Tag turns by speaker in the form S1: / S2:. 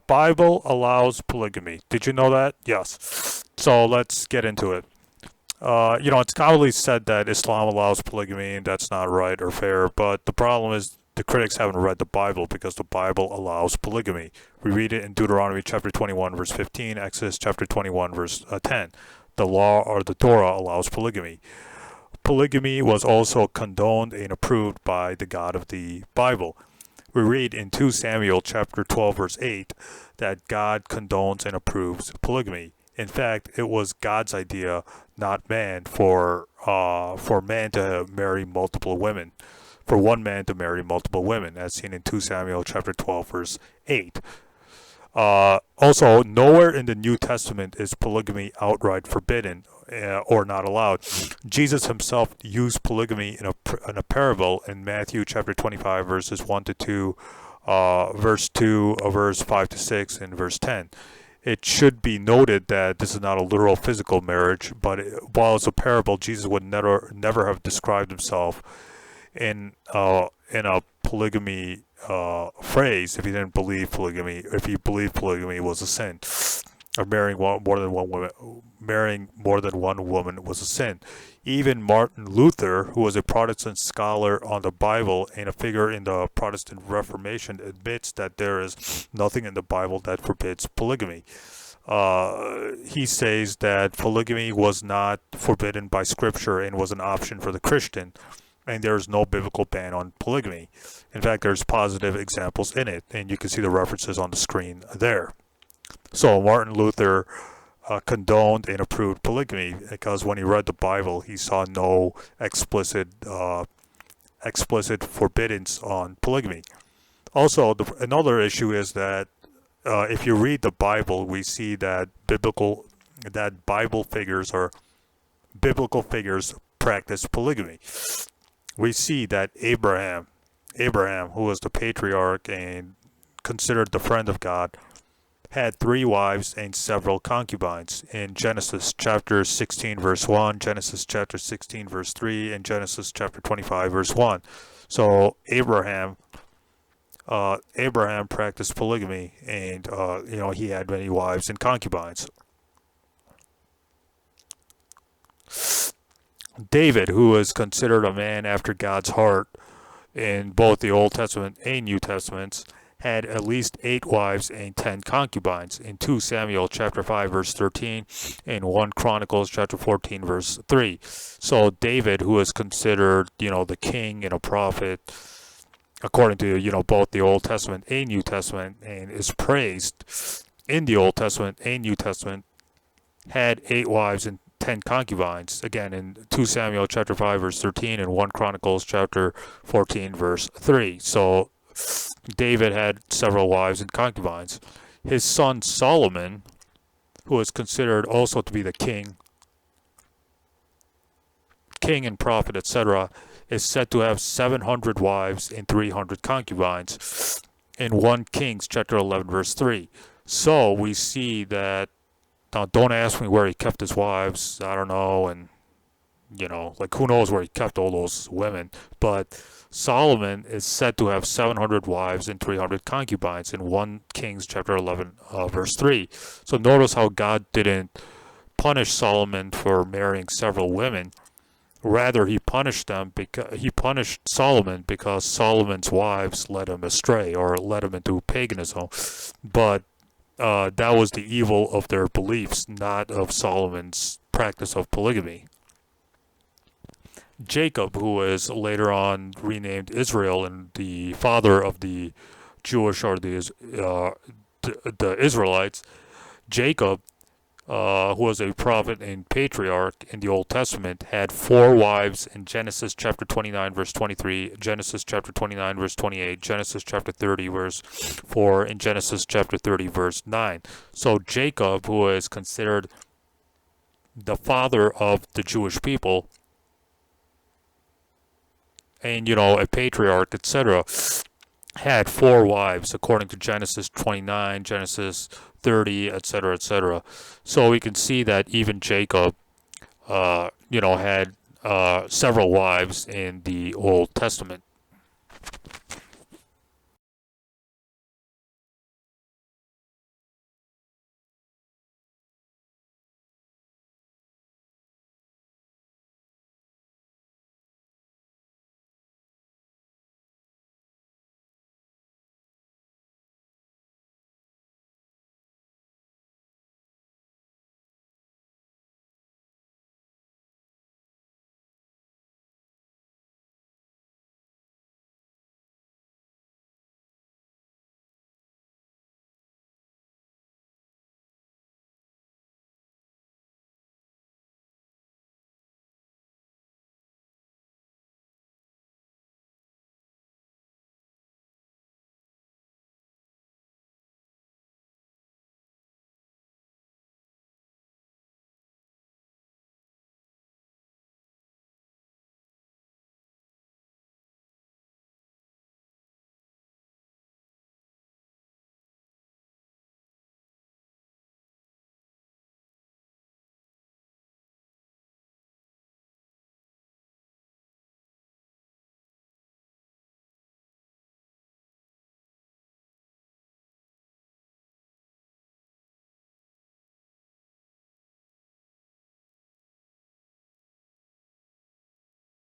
S1: Bible allows polygamy. Did you know that? Yes. So let's get into it. It's commonly said that Islam allows polygamy, and that's not right or fair. But the problem is the critics haven't read the Bible because the Bible allows polygamy. We read it in Deuteronomy chapter 21, verse 15, Exodus chapter 21, verse 10. The law or the Torah allows polygamy. Polygamy was also condoned and approved by the God of the Bible. We read in 2 Samuel chapter 12, verse 8, that God condones and approves polygamy. In fact, it was God's idea, not man, for man to marry multiple women, for one man to marry multiple women, as seen in 2 Samuel chapter 12, verse 8. Also, nowhere in the New Testament is polygamy outright forbidden or not allowed. Jesus himself used polygamy in a parable in Matthew chapter 25, verses 1 to 2, verse 2, verse 5 to 6, and verse 10. It should be noted that this is not a literal physical marriage, but while it's a parable, Jesus would never have described himself in a polygamy phrase if he didn't believe polygamy. If he believed polygamy was a sin, or marrying more than one woman was a sin. Even Martin Luther, who was a Protestant scholar on the Bible and a figure in the Protestant Reformation, admits that there is nothing in the Bible that forbids polygamy. He says that polygamy was not forbidden by Scripture and was an option for the Christian, and there is no biblical ban on polygamy. In fact, there's positive examples in it, and you can see the references on the screen there. So Martin Luther condoned and approved polygamy because when he read the Bible, he saw no explicit forbiddance on polygamy. Also, another issue is that if you read the Bible, we see that biblical figures practice polygamy. We see that Abraham, who was the patriarch and considered the friend of God, had 3 wives and several concubines in Genesis chapter 16 verse 1, Genesis chapter 16 verse 3, and Genesis chapter 25 verse 1. So Abraham practiced polygamy, and he had many wives and concubines. David, who is considered a man after God's heart in both the Old Testament and New Testaments, had at least 8 wives and 10 concubines in 2 Samuel chapter 5 verse 13 and 1 Chronicles chapter 14 verse 3. So David, who is considered, the king and a prophet, according to, both the Old Testament and New Testament, and is praised in the Old Testament and New Testament, had 8 wives and 10 concubines, again in 2 Samuel chapter 5 verse 13 and 1 Chronicles chapter 14 verse 3. So David had several wives and concubines. His son Solomon, who is considered also to be the king and prophet, etc., is said to have 700 wives and 300 concubines in 1 Kings chapter 11 verse 3. So we see that. Now, don't ask me where he kept his wives. I don't know, and who knows where he kept all those women. But Solomon is said to have 700 wives and 300 concubines in 1 Kings chapter 11 verse 3. So notice how God didn't punish Solomon for marrying several women. Rather, he punished Solomon because Solomon's wives led him astray or led him into paganism. But that was the evil of their beliefs, not of Solomon's practice of polygamy. Jacob, who is later on renamed Israel and the father of the Jewish or the Israelites, Jacob, who was a prophet and patriarch in the Old Testament, had 4 wives in Genesis chapter 29 verse 23, Genesis chapter 29 verse 28, Genesis chapter 30 verse 4, and Genesis chapter 30 verse 9. So Jacob, who is considered the father of the Jewish people and a patriarch, etc., had 4 wives according to Genesis 29, Genesis 30, etc., etc. So we can see that even Jacob, had several wives in the Old Testament.